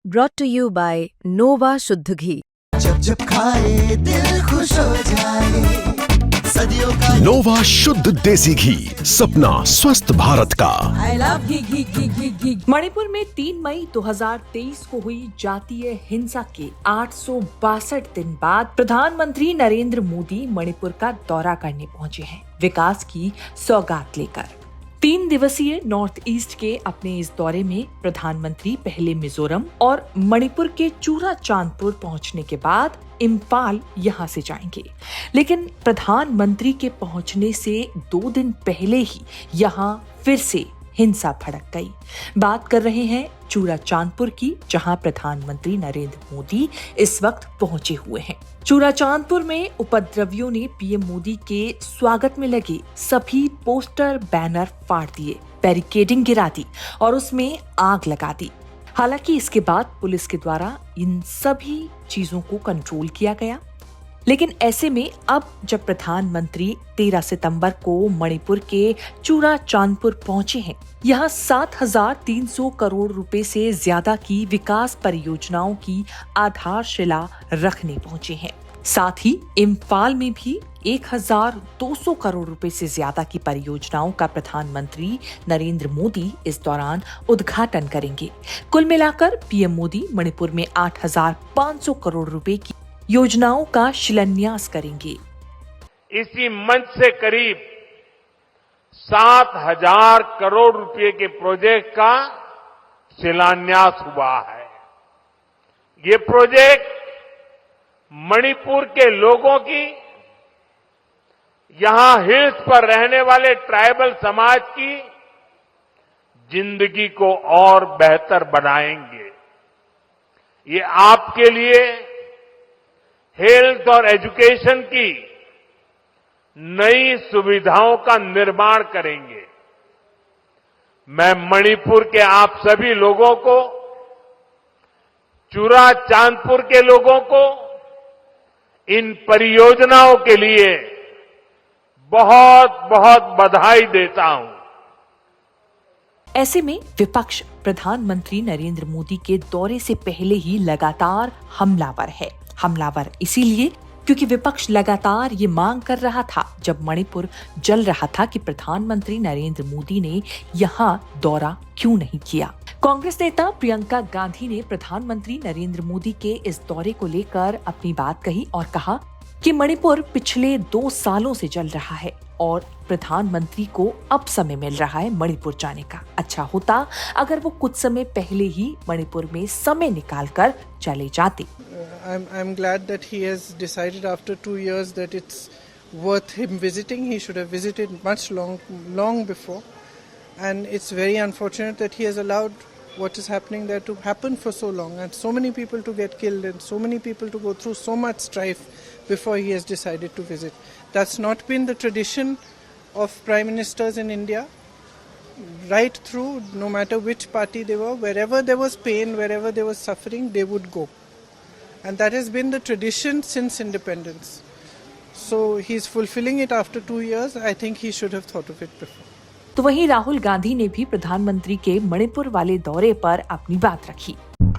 brought to you by Nova शुद्ध घी। जब जब खाए दिल खुश हो जाए, सदियों का नोवा शुद्ध देसी घी, सपना स्वस्थ भारत का। I love घी। मणिपुर में 3 मई 2023 को हुई जातीय हिंसा के 862 दिन बाद प्रधानमंत्री नरेंद्र मोदी मणिपुर का दौरा करने पहुंचे हैं, विकास की सौगात लेकर। 3 दिवसीय नॉर्थ ईस्ट के अपने इस दौरे में प्रधानमंत्री पहले मिजोरम और मणिपुर के चूरा चांदपुर पहुंचने के बाद इम्फाल यहां से जाएंगे। लेकिन प्रधानमंत्री के पहुंचने से 2 दिन पहले ही यहां फिर से हिंसा भड़क गई। बात कर रहे हैं चूरा चांदपुर की, जहां प्रधानमंत्री नरेंद्र मोदी इस वक्त पहुंचे हुए हैं। चूरा चांदपुर में उपद्रवियों ने पीएम मोदी के स्वागत में लगे सभी पोस्टर बैनर फाड़ दिए, बैरिकेडिंग गिरा दी और उसमें आग लगा दी। हालांकि इसके बाद पुलिस के द्वारा इन सभी चीजों को कंट्रोल किया गया। लेकिन ऐसे में अब जब प्रधानमंत्री 13 सितंबर को मणिपुर के चूरा चांदपुर पहुंचे हैं, यहाँ 7,300 करोड़ रुपए से ज्यादा की विकास परियोजनाओं की आधारशिला रखने पहुंचे हैं। साथ ही इम्फाल में भी 1,200 करोड़ रुपए से ज्यादा की परियोजनाओं का प्रधानमंत्री नरेंद्र मोदी इस दौरान उद्घाटन करेंगे। कुल मिलाकर पीएम मोदी मणिपुर में 8,500 करोड़ रुपए की योजनाओं का शिलान्यास करेंगे। इसी मंच से करीब 7,000 करोड़ रुपए के प्रोजेक्ट का शिलान्यास हुआ है। ये प्रोजेक्ट मणिपुर के लोगों की, यहां हिल्स पर रहने वाले ट्राइबल समाज की जिंदगी को और बेहतर बनाएंगे। ये आपके लिए हेल्थ और एजुकेशन की नई सुविधाओं का निर्माण करेंगे। मैं मणिपुर के आप सभी लोगों को, चूरा चांदपुर के लोगों को इन परियोजनाओं के लिए बहुत बहुत बधाई देता हूं। ऐसे में विपक्ष प्रधानमंत्री नरेंद्र मोदी के दौरे से पहले ही लगातार हमलावर है। हमलावर इसीलिए क्योंकि विपक्ष लगातार ये मांग कर रहा था, जब मणिपुर जल रहा था, कि प्रधानमंत्री नरेंद्र मोदी ने यहाँ दौरा क्यों नहीं किया। कांग्रेस नेता प्रियंका गांधी ने प्रधानमंत्री नरेंद्र मोदी के इस दौरे को लेकर अपनी बात कही और कहा कि मणिपुर पिछले 2 सालों से जल रहा है और प्रधानमंत्री को अब समय मिल रहा है मणिपुर जाने का। अच्छा होता अगर वो कुछ समय पहले ही मणिपुर में समय निकालकर चले जाते। I'm glad that he has decided after 2 years that it's worth him visiting. He should have visited much long before, and it's very unfortunate that he has allowed what is happening there to happen for so long, and so many people to get killed and so many people to go through so much strife before he has decided to visit. That's not been the tradition of prime ministers in India. Right through, no matter which party they were, wherever there was pain, wherever there was suffering, they would go. And that has been the tradition since independence. So he's fulfilling it after 2 years. I think he should have thought of it before. तो वहीं राहुल गांधी ने भी प्रधानमंत्री के मणिपुर वाले दौरे पर अपनी बात रखी।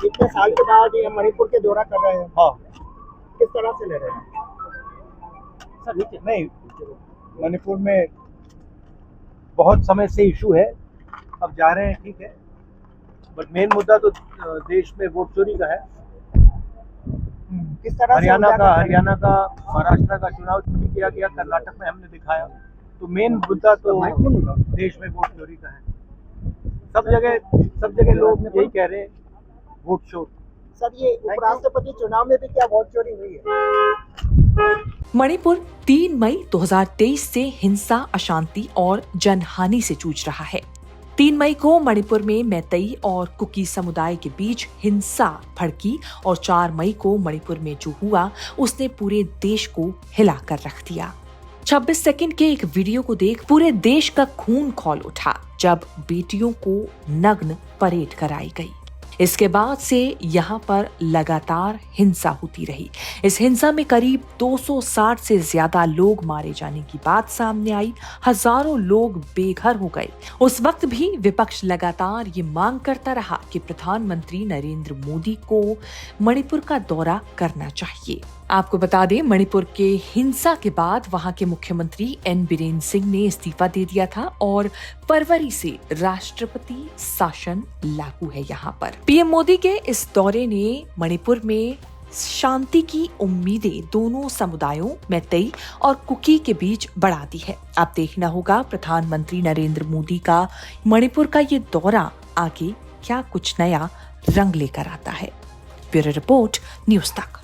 इतने साल के बाद ये मणिपुर के दौरा कर रहे हैं। हाँ। किस तरह से ले रहे हैं? सर नहीं, मणिपुर में बहुत समय से इशू है, अब जा रहे हैं, ठीक है, बट मेन मुद्दा तो देश में वोट चोरी का है। किस तरह हरियाणा का महाराष्ट्र का चुनाव चोरी किया गया, कर्नाटक में हमने दिखाया। तो मेन मुद्दा तो देश में वोट चोरी का है। सब जगह लोग यही कह रहे हैं, वोट चोर। सर, ये उपराष्ट्रपति चुनाव में भी क्या वोट चोरी हुई है? मणिपुर 3 मई 2023 से हिंसा, अशांति और जनहानि से जूझ रहा है। 3 मई को मणिपुर में मैतेई और कुकी समुदाय के बीच हिंसा भड़की और 4 मई को मणिपुर में जो हुआ उसने पूरे देश को हिलाकर रख दिया। 26 सेकंड के एक वीडियो को देख पूरे देश का खून खौल उठा जब बेटियों को नग्न परेड कराई गई। इसके बाद से यहाँ पर लगातार हिंसा होती रही। इस हिंसा में करीब 260 से ज्यादा लोग मारे जाने की बात सामने आई, हजारों लोग बेघर हो गए। उस वक्त भी विपक्ष लगातार ये मांग करता रहा कि प्रधानमंत्री नरेंद्र मोदी को मणिपुर का दौरा करना चाहिए। आपको बता दें, मणिपुर के हिंसा के बाद वहां के मुख्यमंत्री एन बीरेन सिंह ने इस्तीफा दे दिया था और फरवरी से राष्ट्रपति शासन लागू है यहाँ पर। पीएम मोदी के इस दौरे ने मणिपुर में शांति की उम्मीदें दोनों समुदायों मैतेई और कुकी के बीच बढ़ा दी है। अब देखना होगा प्रधानमंत्री नरेंद्र मोदी का मणिपुर का ये दौरा आगे क्या कुछ नया रंग लेकर आता है। ब्यूरो रिपोर्ट, न्यूज़ तक।